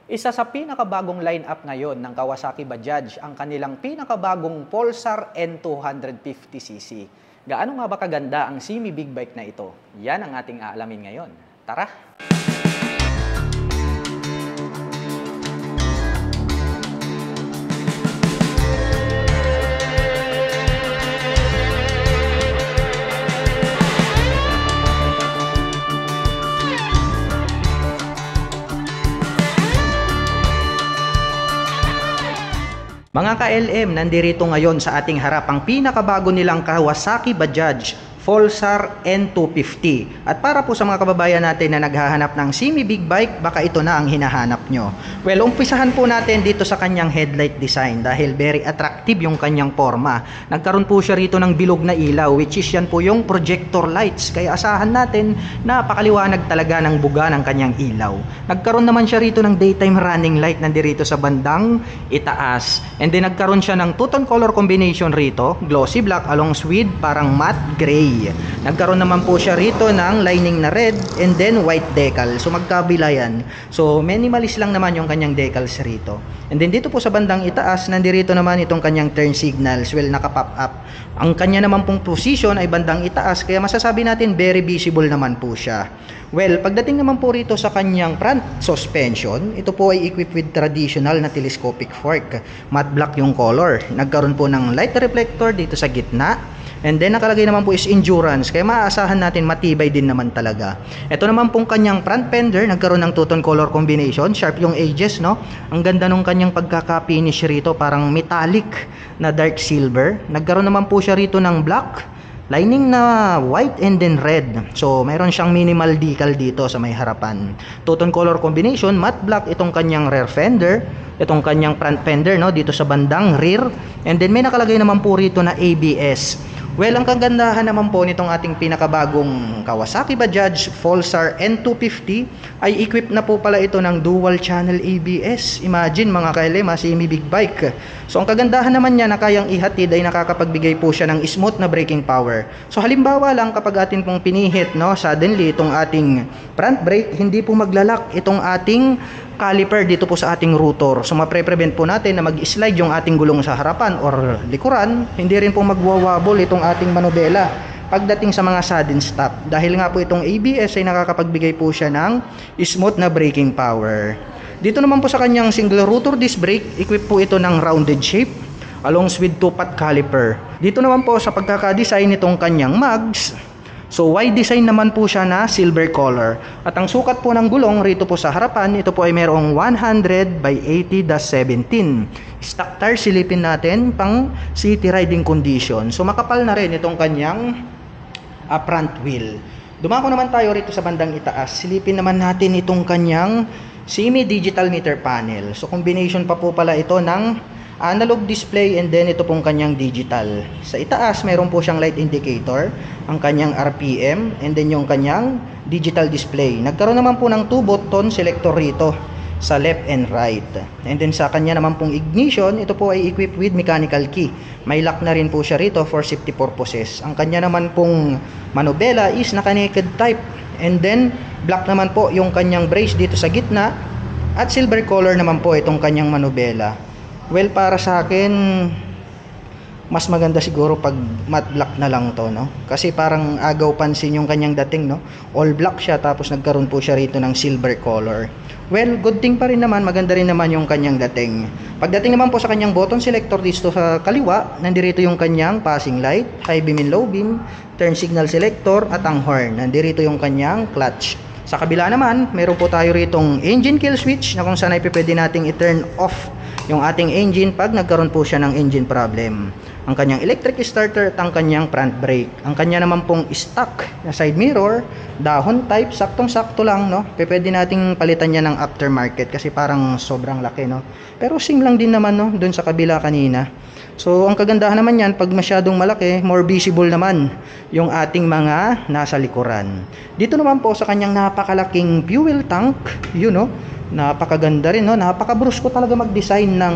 Isa sa pinakabagong lineup ngayon ng Kawasaki Bajaj ang kanilang pinakabagong Pulsar N250cc. Gaano nga ba kaganda ang semi big bike na ito? Yan ang ating aalamin ngayon. Tara! Mga ka-LM, nandirito ngayon sa ating harap ang pinakabago nilang Kawasaki Bajaj Pulsar N250. At para po sa mga kababayan natin na naghahanap ng semi big bike, baka ito na ang hinahanap nyo. Well, umpisahan po natin dito sa kanyang headlight design dahil very attractive yung kanyang forma. Nagkaroon po siya rito ng bilog na ilaw, which is yan po yung projector lights. Kaya asahan natin na napakaliwanag talaga ng buga ng kanyang ilaw. Nagkaroon naman siya rito ng daytime running light nandirito sa bandang itaas. And then nagkaroon siya ng two-tone color combination rito, glossy black along with parang matte gray. Nagkaroon naman po siya rito ng lining na red and then white decal. So magkabila yan. So minimalist lang naman yung kanyang decals rito. And then dito po sa bandang itaas, nandirito naman itong kanyang turn signals. Well, naka-pop up. Ang kanya naman pong position ay bandang itaas, kaya masasabi natin very visible naman po siya. Well, pagdating naman po rito sa kanyang front suspension, ito po ay equipped with traditional na telescopic fork. Matte black yung color. Nagkaroon po ng light reflector dito sa gitna. And then nakalagay naman po is endurance, kaya maaasahan natin matibay din naman talaga. Ito naman pong kanyang front fender, nagkaroon ng two-tone color combination, sharp yung edges, no? Ang ganda nung kanyang pagkaka-finish rito, parang metallic na dark silver. Nagkaroon naman po siya rito ng black, lining na white and then red. So mayroon siyang minimal decal dito sa may harapan. Two-tone color combination, matte black itong kanyang rear fender, itong kanyang front fender, no, dito sa bandang rear. And then may nakalagay naman po rito na ABS. Well, ang kagandahan naman po nitong ating pinakabagong Kawasaki Bajaj Pulsar N250 ay equipped na po pala ito ng dual channel ABS. Imagine mga ka-LM, semi big bike. So ang kagandahan naman niya na kayang ihatid ay nakakapagbigay po siya ng smooth na braking power. So halimbawa lang kapag atin pong pinihit, no, suddenly itong ating front brake, hindi po maglalak itong ating caliper dito po sa ating rotor. So mapre-prevent po natin na mag-slide yung ating gulong sa harapan or likuran. Hindi rin po magwawabol itong ating manubela pagdating sa mga sudden stop. Dahil nga po itong ABS ay nakakapagbigay po siya ng smooth na braking power. Dito naman po sa kanyang single rotor disc brake, equipped po ito ng rounded shape along with two-pot caliper. Dito naman po sa pagkaka-design nitong kanyang mags, so wide design naman po siya na silver color. At ang sukat po ng gulong rito po sa harapan, ito po ay mayroong 100 by 80-17. Stock tire silipin natin pang city riding condition. So makapal na rin itong kanyang front wheel. Dumako naman tayo rito sa bandang itaas. Silipin naman natin itong kanyang semi-digital meter panel. So combination pa po pala ito ng analog display and then ito pong kanyang digital. Sa itaas, mayroon po siyang light indicator, ang kanyang RPM, and then yung kanyang digital display. Nagkaroon naman po ng 2-button selector rito sa left and right. And then sa kanya naman pong ignition, ito po ay equipped with mechanical key. May lock na rin po siya rito for safety purposes. Ang kanya naman pong manubela is naka-naked type. And then black naman po yung kanyang brace dito sa gitna at silver color naman po itong kanyang manubela. Well, para sa akin, mas maganda siguro pag matte black na lang to, no? Kasi parang agaw pansin yung kanyang dating, no? All black siya, tapos nagkaroon po siya rito ng silver color. Well, good thing pa rin naman, maganda rin naman yung kanyang dating. Pagdating naman po sa kanyang button selector dito sa kaliwa, nandirito yung kanyang passing light, high beam and low beam, turn signal selector, at ang horn. Nandirito yung kanyang clutch. Sa kabila naman, meron po tayo ritong engine kill switch na kung saan ay pwede nating i-turn off yung ating engine pag nagkaroon po siya ng engine problem. Ang kanyang electric starter at ang kanyang front brake. Ang kanya naman pong stock na side mirror, dahon type, saktong-sakto lang, no? Pwede nating palitan niya ng aftermarket kasi parang sobrang laki, no? Pero same lang din naman, no, doon sa kabila kanina. So, ang kagandahan naman yan, pag masyadong malaki, more visible naman yung ating mga nasa likuran. Dito naman po sa kanyang napakalaking fuel tank, yun, no? Napakaganda rin, no? Napakabrusko talaga mag-design ng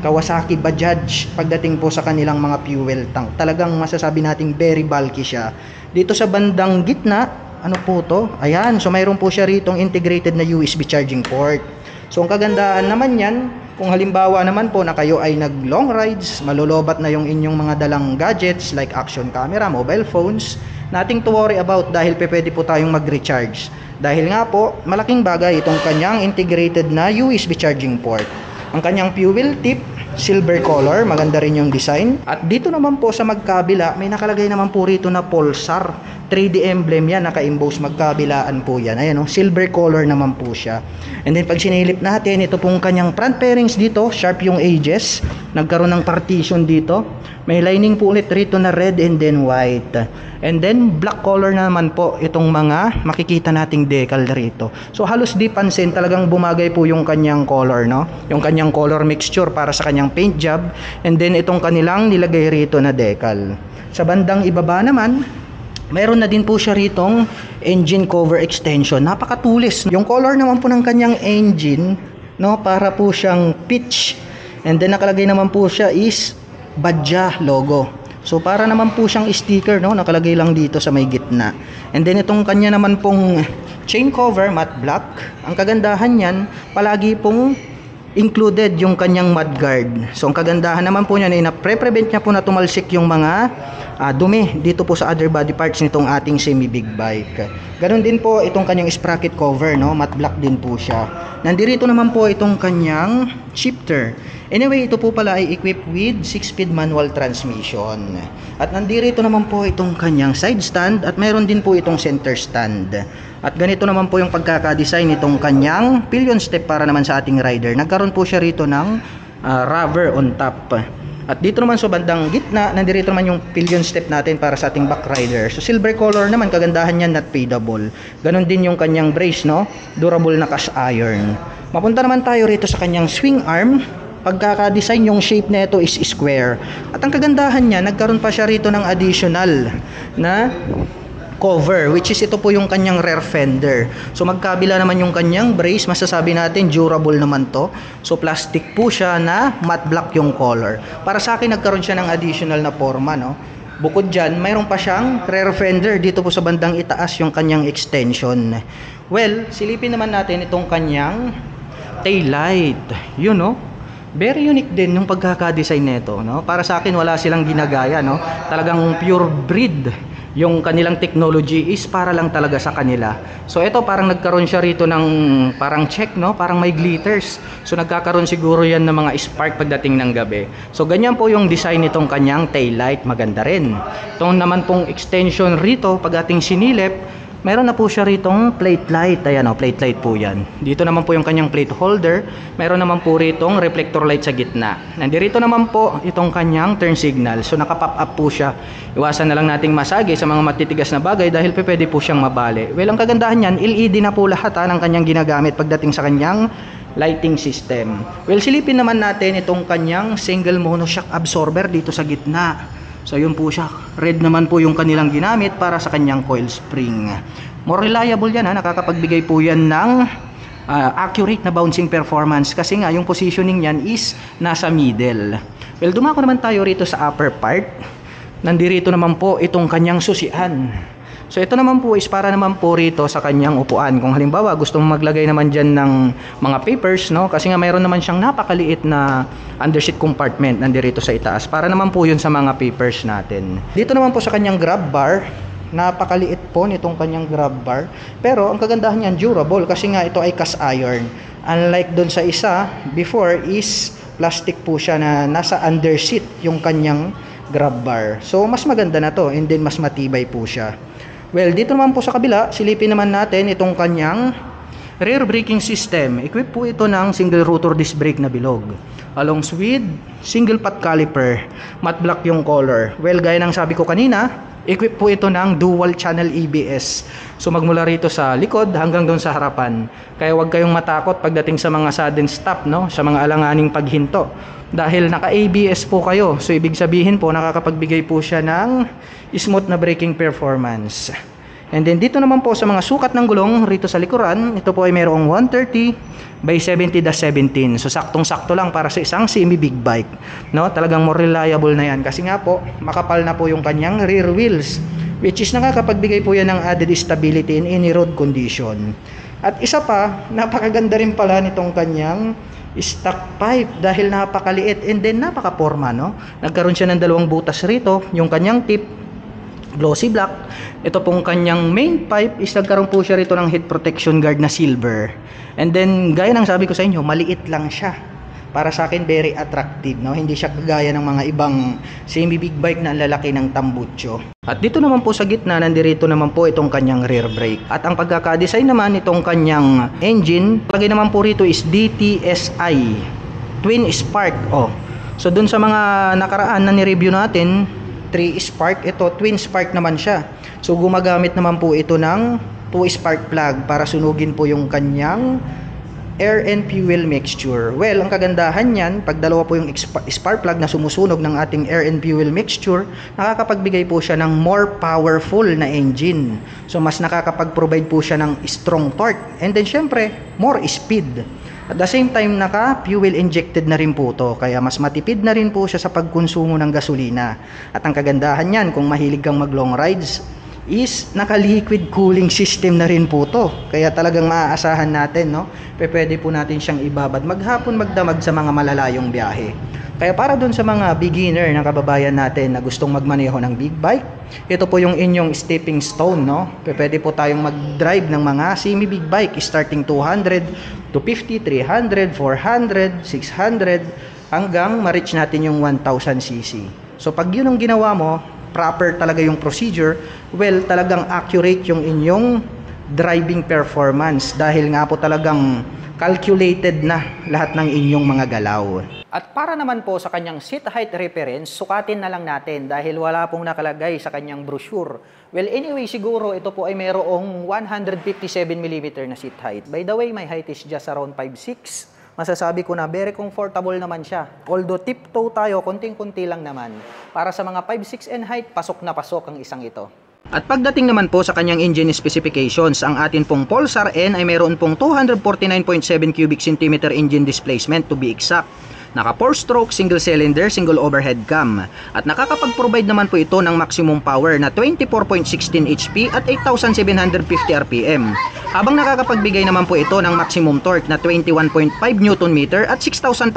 Kawasaki Bajaj pagdating po sa kanilang mga fuel tank. Talagang masasabi nating very bulky siya. Dito sa bandang gitna, ano po to? Ayan, so mayroon po siya ritong integrated na USB charging port. So ang kagandahan naman yan, kung halimbawa naman po na kayo ay nag long rides, malulobat na yung inyong mga dalang gadgets like action camera, mobile phones, nothing to worry about dahil pwede po tayong mag-recharge. Dahil nga po, malaking bagay itong kanyang integrated na USB charging port. Ang kanyang fuel tip, silver color, maganda rin yung design. At dito naman po sa magkabila, may nakalagay naman po rito na Pulsar. 3D emblem yan, naka-emboss magkabilaan po yan. Ayan o, silver color naman po siya. And then pag sinilip natin, ito pong kanyang front pairings dito, sharp yung edges. Nagkaroon ng partition dito. May lining po ulit rito na red and then white. And then black color naman po itong mga makikita nating decal rito. So halos di pansin, talagang bumagay po yung kanyang color, no? Yung kanyang color mixture para sa kanyang paint job. And then itong kanilang nilagay rito na decal. Sa bandang ibaba naman, mayroon na din po siya ritong engine cover extension. Napakatulis. Yung color naman po ng kanyang engine, no, para po siyang peach. And then nakalagay naman po siya is Badja logo. So para naman po siyang sticker, no, nakalagay lang dito sa may gitna. And then itong kanya naman pong chain cover, matte black. Ang kagandahan niyan, palagi pong included yung kanyang mudguard. So ang kagandahan naman po niyan ay na-prevent niya po na tumalsik yung mga dumi dito po sa other body parts nitong ating semi big bike. Ganon din po itong kanyang sprocket cover, no, matte black din po siya. Nandito naman po itong kanyang shifter. Anyway, ito po pala ay equipped with 6-speed manual transmission. At nandito naman po itong kanyang side stand at mayroon din po itong center stand. At ganito naman po yung pagkakadesign nitong kanyang pillion step para naman sa ating rider. Nagkaroon po siya rito ng rubber on top. At dito naman sa bandang gitna, nandito naman yung pillion step natin para sa ating back rider. So silver color naman, kagandahan niyan, not fadable. Ganon din yung kanyang brace, no? Durable na cast iron. Mapunta naman tayo rito sa kanyang swing arm. Pagkaka-design, yung shape na ito is square. At ang kagandahan niya, nagkaroon pa siya rito ng additional na cover, which is ito po yung kanyang rear fender. So magkabila naman yung kanyang brace, masasabi natin durable naman to. So plastic po siya na matte black yung color. Para sa akin, nagkaroon siya ng additional na forma, no? Bukod dyan, mayroon pa siyang rear fender dito po sa bandang itaas yung kanyang extension. Well, silipin naman natin itong kanyang tail light. Yun, no? Very unique din yung pagkaka-design nito, no? Para sa akin, wala silang ginagaya, no? Talagang pure breed. Yung kanilang technology is para lang talaga sa kanila. So ito, parang nagkaroon siya rito ng parang check, no? Parang may glitters. So nagkakaroon siguro yan ng mga spark pagdating ng gabi. So ganyan po yung design nitong kanyang tail light. Maganda rin. Ito naman pong extension rito, pag ating sinilip, meron na po siya ritong plate light. Ayan o, plate light po yan. Dito naman po yung kanyang plate holder. Meron naman po ritong reflector light sa gitna. Nandito naman po itong kanyang turn signal. So naka-pop up po siya. Iwasan na lang nating masagi sa mga matitigas na bagay dahil pwede po siyang mabali. Well, ang kagandahan yan, LED na po lahat ng kanyang ginagamit pagdating sa kanyang lighting system. Well, silipin naman natin itong kanyang single monoshock absorber dito sa gitna. So yun po siya, red naman po yung kanilang ginamit para sa kanyang coil spring. More reliable yan, ha? Nakakapagbigay po yan ng accurate na bouncing performance kasi nga yung positioning yan is nasa middle. Well, dumako naman tayo rito sa upper part. Nandito naman po itong kanyang susian. So ito naman po is para naman po rito sa kanyang upuan. Kung halimbawa gusto mong maglagay naman dyan ng mga papers, no? Kasi nga mayroon naman siyang napakaliit na underseat compartment nandito sa itaas. Para naman po yun sa mga papers natin. Dito naman po sa kanyang grab bar, napakaliit po nitong kanyang grab bar. Pero ang kagandahan niyan, durable kasi nga ito ay cast iron. Unlike doon sa isa, before is plastic po siya na nasa underseat yung kanyang grab bar. So mas maganda na to and then mas matibay po siya. Well, dito naman po sa kabila, silipin naman natin itong kanyang rear braking system. Equipped po ito ng single rotor disc brake na bilog. Along with single pot caliper. Matte black yung color. Well, gaya ng sabi ko kanina, equipped po ito ng dual channel ABS. So magmula rito sa likod hanggang doon sa harapan. Kaya huwag kayong matakot pagdating sa mga sudden stop, no? Sa mga alanganing paghinto. Dahil naka-ABS po kayo. So ibig sabihin po, nakakapagbigay po siya ng smooth na braking performance. And then dito naman po sa mga sukat ng gulong rito sa likuran, ito po ay mayroong 130 by 70-17. So saktong-sakto lang para sa isang semi big bike, no? Talagang more reliable na yan kasi nga po makapal na po yung kanyang rear wheels, which is nakakapagbigay po yan ng added stability in any road condition. At isa pa, napakaganda rin pala nitong kanyang stock pipe dahil napakaliit and then napaka-porma, no? Nagkaroon siya ng dalawang butas rito, yung kanyang tip glossy black. Ito pong kanyang main pipe is nagkaroon po siya rito ng heat protection guard na silver. And then gaya ng sabi ko sa inyo, maliit lang siya. Para sa akin very attractive, no? Hindi siya kagaya ng mga ibang semi big bike na lalaki ng tambucho. At dito naman po sa gitna, nandirito naman po itong kanyang rear brake. At ang pagkaka-design naman itong kanyang engine, lagay naman po rito is DTSI Twin Spark. So dun sa mga nakaraan na ni-review natin, 3 spark, ito twin spark naman siya. So gumagamit naman po ito ng 2 spark plug para sunugin po yung kanyang air and fuel mixture. Well, ang kagandahan niyan, pag dalawa po yung spark plug na sumusunog ng ating air and fuel mixture, nakakapagbigay po siya ng more powerful na engine. So mas nakakapag-provide po siya ng strong torque and then syempre more speed. At the same time, naka-fuel injected na rin po to, kaya mas matipid na rin po siya sa pagkonsumo ng gasolina. At ang kagandahan niyan, kung mahilig kang mag long rides, is naka-liquid cooling system na rin po to. Kaya talagang maaasahan natin, no? Pwede po natin siyang ibabad maghapon magdamag sa mga malalayong biyahe. Kaya para dun sa mga beginner na kababayan natin na gustong magmaneho ng big bike, ito po yung inyong stepping stone, no? Pwede po tayong mag-drive ng mga semi big bike starting 200 to 50, 300, 400, 600 hanggang ma-reach natin yung 1000cc. So pag yun ang ginawa mo, proper talaga yung procedure, well, talagang accurate yung inyong driving performance dahil nga po talagang calculated na lahat ng inyong mga galaw. At para naman po sa kanyang seat height reference, sukatin na lang natin dahil wala pong nakalagay sa kanyang brochure. Well, anyway, siguro ito po ay mayroong 157mm na seat height. By the way, my height is just around 5'6". Masasabi ko na very comfortable naman siya. Although tiptoe tayo, konting-kunti lang naman. Para sa mga 5'6" and height, pasok na pasok ang isang ito. At pagdating naman po sa kanyang engine specifications, ang atin pong Pulsar N ay mayroon pong 249.7 cubic centimeter engine displacement to be exact. Naka 4-stroke single cylinder, single overhead cam. At nakakapag-provide naman po ito ng maximum power na 24.16 HP at 8,750 RPM. Habang nakakapagbigay naman po ito ng maximum torque na 21.5 Nm at 6,500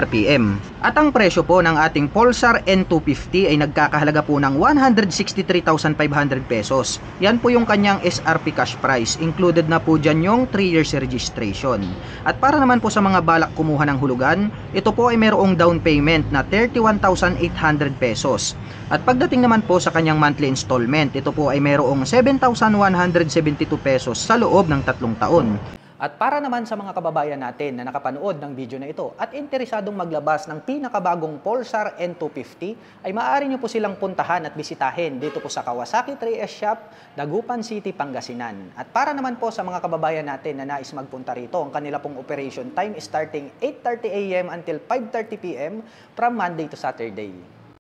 RPM. At ang presyo po ng ating Pulsar N250 ay nagkakahalaga po ng 163,500 pesos. Yan po yung kanyang SRP cash price. Included na po dyan yung 3 years registration. At para naman po sa mga balak kumuha ng hulugan, ito po ay mayroong down payment na 31,800 pesos. At pagdating naman po sa kanyang monthly installment, ito po ay mayroong 7,172 pesos sa loob ng 3 taon. At para naman sa mga kababayan natin na nakapanood ng video na ito at interesadong maglabas ng pinakabagong Pulsar N250, ay maaari nyo po silang puntahan at bisitahin dito po sa Kawasaki 3S Shop, Dagupan City, Pangasinan. At para naman po sa mga kababayan natin na nais magpunta rito, ang kanila pong operation time is starting 8:30 AM until 5:30 PM from Monday to Saturday.